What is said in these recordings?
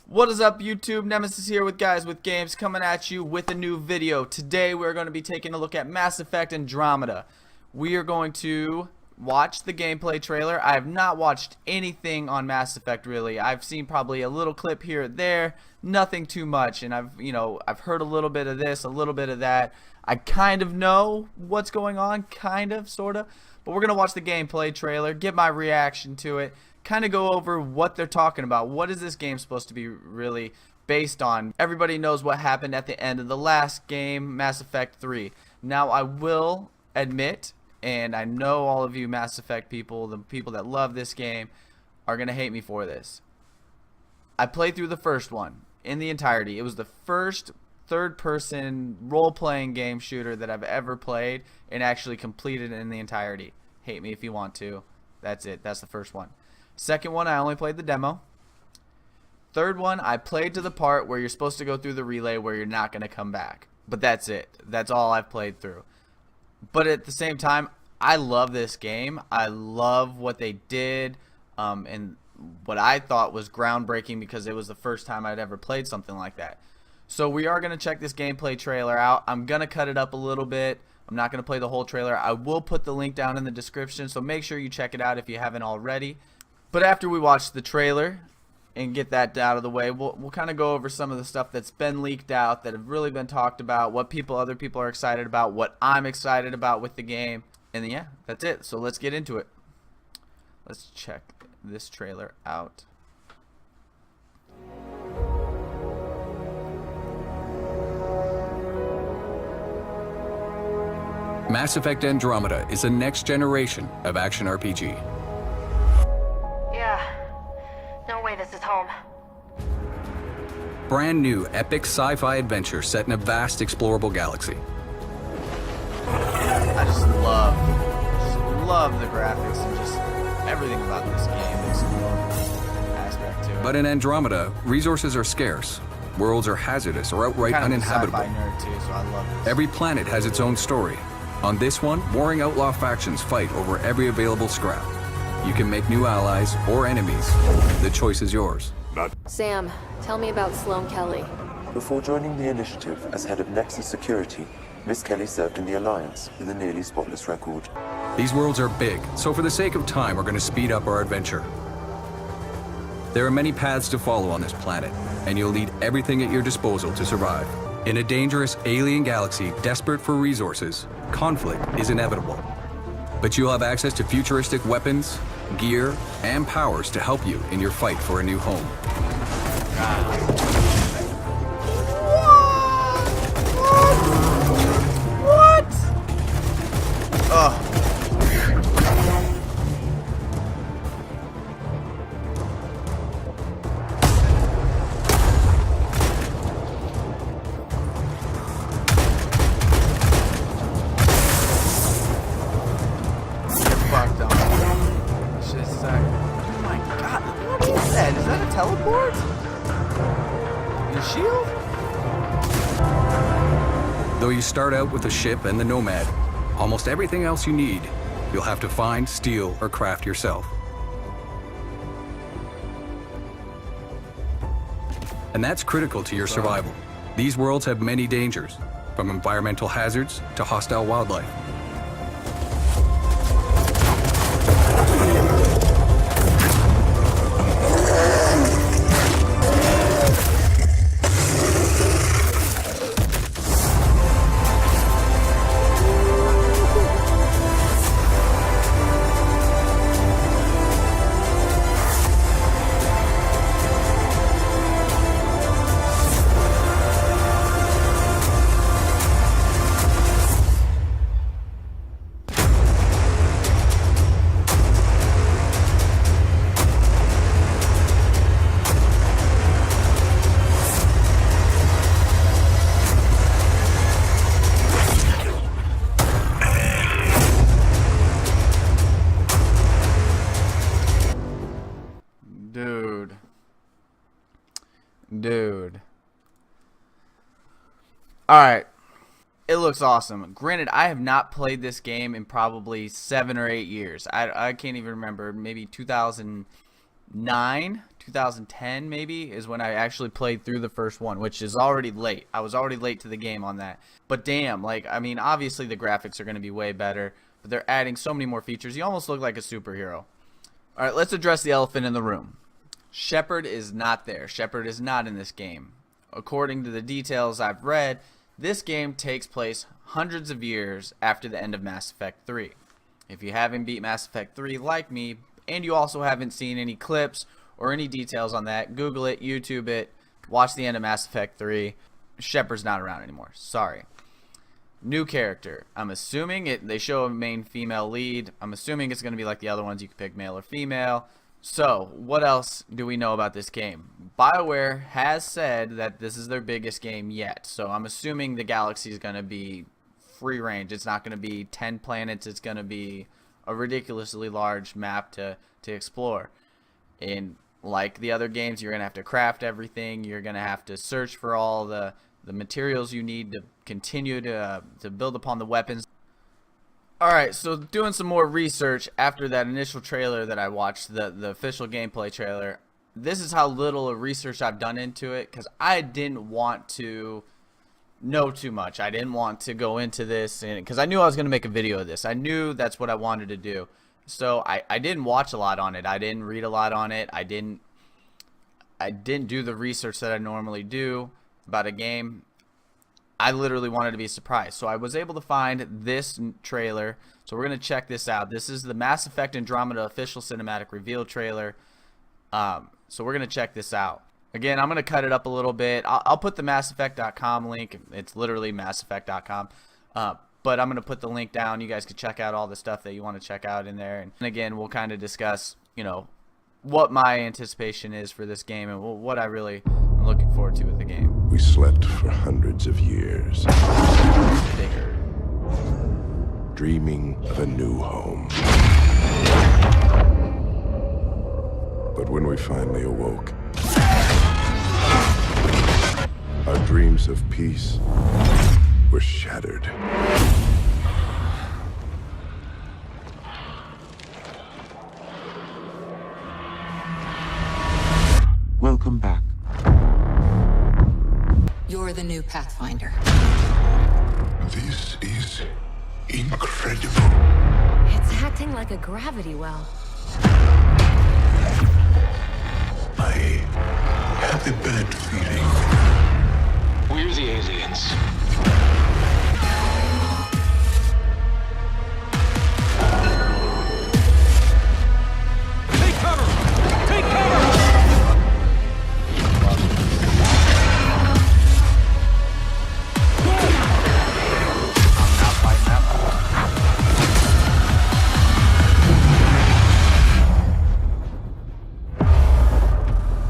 What is up, YouTube? Nemesis here with Guys with Games, coming at you with a new video. Today we're going to be taking a look at Mass Effect Andromeda. We are going to watch the gameplay trailer. I have not watched anything on Mass Effect really. I've seen probably a little clip here or there, nothing too much, and I've heard a little bit of this, a little bit of that. I kind of know what's going on, kind of, sort of, but we're going to watch the gameplay trailer, get my reaction to it, kind of go over what they're talking about. What is this game supposed to be really based on? Everybody knows what happened at the end of the last game, Mass Effect 3. Now, I will admit, and I know all of you Mass Effect people, the people that love this game, are going to hate me for this. I played through the first one in the entirety. It was the first third-person role-playing game shooter that I've ever played and actually completed in the entirety. Hate me if you want to. That's it. That's the first one. Second one, I only played the demo. Third one, I played to the part where you're supposed to go through the relay where you're not going to come back. But that's it. That's all I've played through. But at the same time, I love this game. I love what they did, and what I thought was groundbreaking because it was the first time I'd ever played something like that. So we are going to check this gameplay trailer out. I'm going to cut it up a little bit. I'm not going to play the whole trailer. I will put the link down in the description, so make sure you check it out if you haven't already. But after we watch the trailer and get that out of the way, we'll kind of go over some of the stuff that's been leaked out, that have really been talked about, what other people are excited about, what I'm excited about with the game. And then, yeah, that's it. So let's get into it. Let's check this trailer out. Mass Effect Andromeda is the next generation of action RPG. Yeah. No way this is home. Brand new epic sci-fi adventure set in a vast explorable galaxy. I just love the graphics and just everything about this game. Explore aspect to it. But in Andromeda, resources are scarce, worlds are hazardous or outright Kind of uninhabitable. a sci-fi nerd too, so I love this. Every planet has its own story. On this one, warring outlaw factions fight over every available scrap. You can make new allies or enemies. The choice is yours. Sam, tell me about Sloane Kelly. Before joining the initiative as head of Nexus Security, Miss Kelly served in the Alliance with a nearly spotless record. These worlds are big, so for the sake of time, we're going to speed up our adventure. There are many paths to follow on this planet, and you'll need everything at your disposal to survive. In a dangerous alien galaxy desperate for resources, conflict is inevitable. But you'll have access to futuristic weapons, gear, and powers to help you in your fight for a new home. What? Ugh. Fucked up. Just oh my god, what is that? Is that a teleport? Your shield? Though you start out with a ship and the Nomad, almost everything else you need, you'll have to find, steal, or craft yourself. And that's critical to your survival. These worlds have many dangers, from environmental hazards to hostile wildlife. Dude. Alright. It looks awesome. Granted, I have not played this game in probably 7 or 8 years. I can't even remember. Maybe 2000. 2010 maybe, is when I actually played through the first one, which is already late. I was already late to the game on that. But damn, like, I mean, obviously the graphics are going to be way better, but they're adding so many more features. You almost look like a superhero. All right, let's address the elephant in the room. Shepard is not there. Shepard is not in this game. According to the details I've read, this game takes place hundreds of years after the end of Mass Effect 3. If you haven't beat Mass Effect 3 like me, and you also haven't seen any clips or any details on that, Google it, YouTube it, watch the end of Mass Effect 3. Shepard's not around anymore. Sorry. New character. I'm assuming they show a main female lead. I'm assuming it's going to be like the other ones. You can pick male or female. So, what else do we know about this game? BioWare has said that this is their biggest game yet. So, I'm assuming the galaxy is going to be free range. It's not going to be 10 planets. It's going to be a ridiculously large map to explore. And like the other games, you're going to have to craft everything. You're going to have to search for all the materials you need to continue to build upon the weapons. Alright, so doing some more research after that initial trailer that I watched, the official gameplay trailer, this is how little research I've done into it, because I didn't want to know too much. I didn't want to go into this, because I knew I was going to make a video of this. I knew that's what I wanted to do. So I didn't watch a lot on it. I didn't read a lot on it. I didn't do the research that I normally do about a game. I literally wanted to be surprised. So I was able to find this trailer. So we're going to check this out. This is the Mass Effect Andromeda official cinematic reveal trailer. So we're going to check this out. Again, I'm going to cut it up a little bit. I'll put the MassEffect.com link. It's literally MassEffect.com. But I'm going to put the link down. You guys can check out all the stuff that you want to check out in there. And again, we'll kind of discuss, you know, what my anticipation is for this game and what I really am looking forward to with the game. We slept for hundreds of years, Bigger. dreaming of a new home. But when we finally awoke, our dreams of peace were shattered. Welcome back. You're the new Pathfinder. This is incredible. It's acting like a gravity well. I have a bad feeling. We're the aliens. Take cover! Take cover!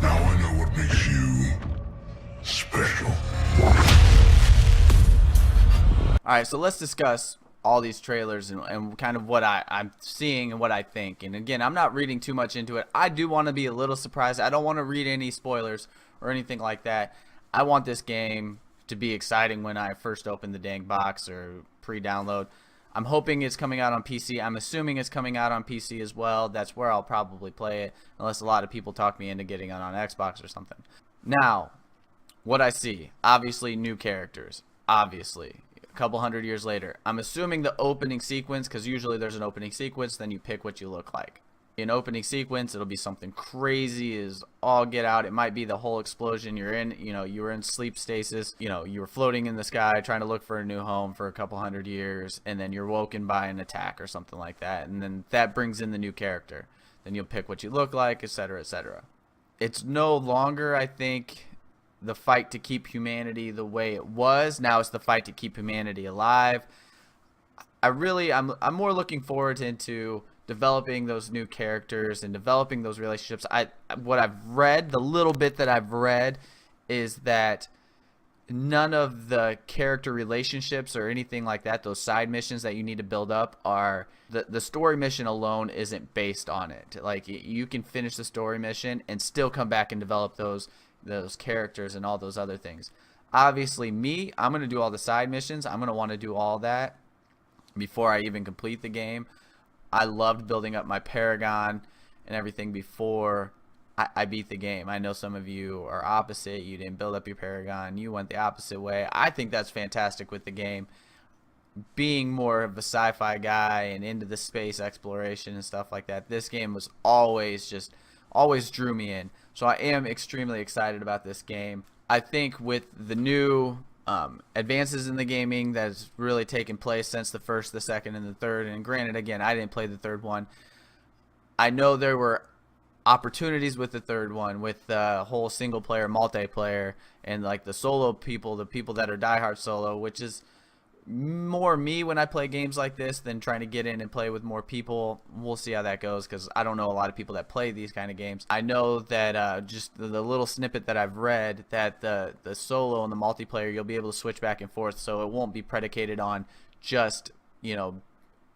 Now I know what makes you special. Alright, so let's discuss all these trailers and kind of what I'm seeing and what I think. And again, I'm not reading too much into it. I do want to be a little surprised. I don't want to read any spoilers or anything like that. I want this game to be exciting when I first open the dang box or pre-download. I'm hoping it's coming out on PC. I'm assuming it's coming out on PC as well. That's where I'll probably play it, unless a lot of people talk me into getting it on Xbox or something. Now, what I see, obviously new characters, obviously. A couple hundred years later. I'm assuming the opening sequence, because usually there's an opening sequence, then you pick what you look like. In opening sequence, it'll be something crazy as all get out. It might be the whole explosion. You're in, you know, you were in sleep stasis. You know, you were floating in the sky trying to look for a new home for a couple hundred years, and then you're woken by an attack or something like that. And then that brings in the new character. Then you'll pick what you look like, etc., etc. It's no longer, I think, the fight to keep humanity the way it was. Now it's the fight to keep humanity alive. I'm more looking forward into developing those new characters and developing those relationships. What I've read, the little bit that I've read, is that none of the character relationships or anything like that, those side missions that you need to build up, are the story mission alone isn't based on it. Like, you can finish the story mission and still come back and develop those characters and all those other things. Obviously, I'm going to do all the side missions. I'm going to want to do all that before I even complete the game. I loved building up my Paragon and everything before I beat the game. I know some of you are opposite. You didn't build up your Paragon. You went the opposite way. I think that's fantastic with the game. Being more of a sci-fi guy and into the space exploration and stuff like that, this game was always drew me in. So I am extremely excited about this game. I think with the new advances in the gaming that's really taken place since the first, the second, and the third, and granted, again, I didn't play the third one. I know there were opportunities with the third one, with the whole single player, multiplayer, and like the solo people, the people that are diehard solo, which is more me when I play games like this than trying to get in and play with more people. We'll see how that goes, because I don't know a lot of people that play these kind of games. I know that just the little snippet that I've read, that the solo and the multiplayer, you'll be able to switch back and forth, so it won't be predicated on just, you know,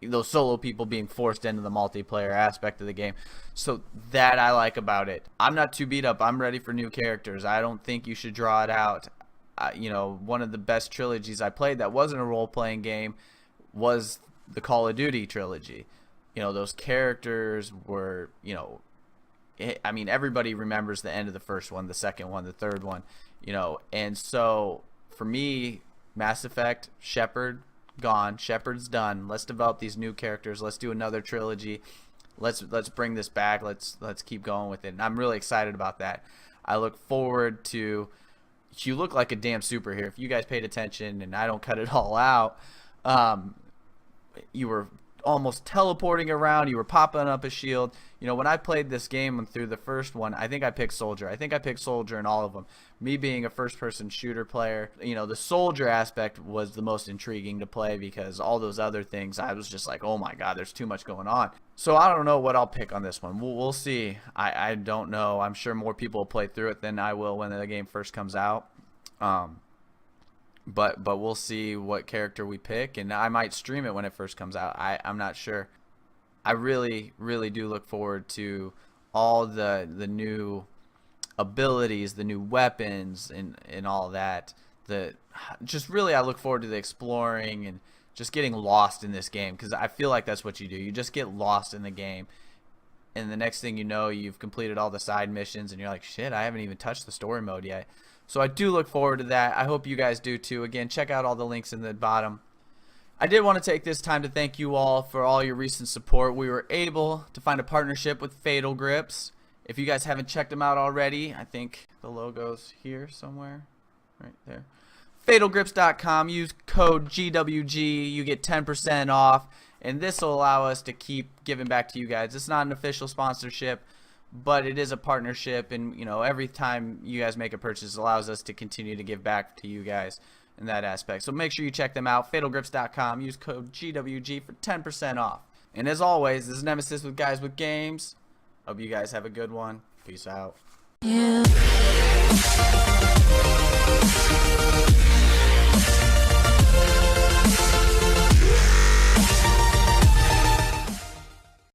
those solo people being forced into the multiplayer aspect of the game. So that I like about it. I'm not too beat up. I'm ready for new characters. I don't think you should draw it out. You know, one of the best trilogies I played that wasn't a role-playing game was the Call of Duty trilogy. You know, those characters were, you know, I mean, everybody remembers the end of the first one, the second one, the third one, you know. And so for me, Mass Effect, Shepard, gone. Shepard's done. Let's develop these new characters. Let's do another trilogy. Let's bring this back. Let's keep going with it. And I'm really excited about that. I look forward to. You look like a damn superhero. If you guys paid attention, and I don't cut it all out, you were almost teleporting around. You were popping up a shield. You know, when I played this game through the first one, I think I picked Soldier. I think I picked Soldier in all of them. Me being a first-person shooter player, you know, the Soldier aspect was the most intriguing to play, because all those other things, I was just like, oh my god, there's too much going on. So I don't know what I'll pick on this one. We'll see. I don't know. I'm sure more people will play through it than I will when the game first comes out. But we'll see what character we pick, and I might stream it when it first comes out. I'm not sure. I really do look forward to all the new abilities, the new weapons, and all that. Just really, I look forward to the exploring and just getting lost in this game, because I feel like that's what you do. You just get lost in the game, and the next thing you know, you've completed all the side missions, and you're like, shit, I haven't even touched the story mode yet. So I do look forward to that. I hope you guys do too. Again, check out all the links in the bottom. I did want to take this time to thank you all for all your recent support. We were able to find a partnership with Fatal Grips. If you guys haven't checked them out already, I think the logo's here somewhere, right there. FatalGrips.com. Use code GWG. You get 10% off, and this will allow us to keep giving back to you guys. It's not an official sponsorship, but it is a partnership, and you know, every time you guys make a purchase, it allows us to continue to give back to you guys in that aspect. So make sure you check them out. FatalGrips.com. Use code GWG for 10% off. And as always, this is Nemesis with Guys with Games. Hope you guys have a good one. Peace out. Yeah.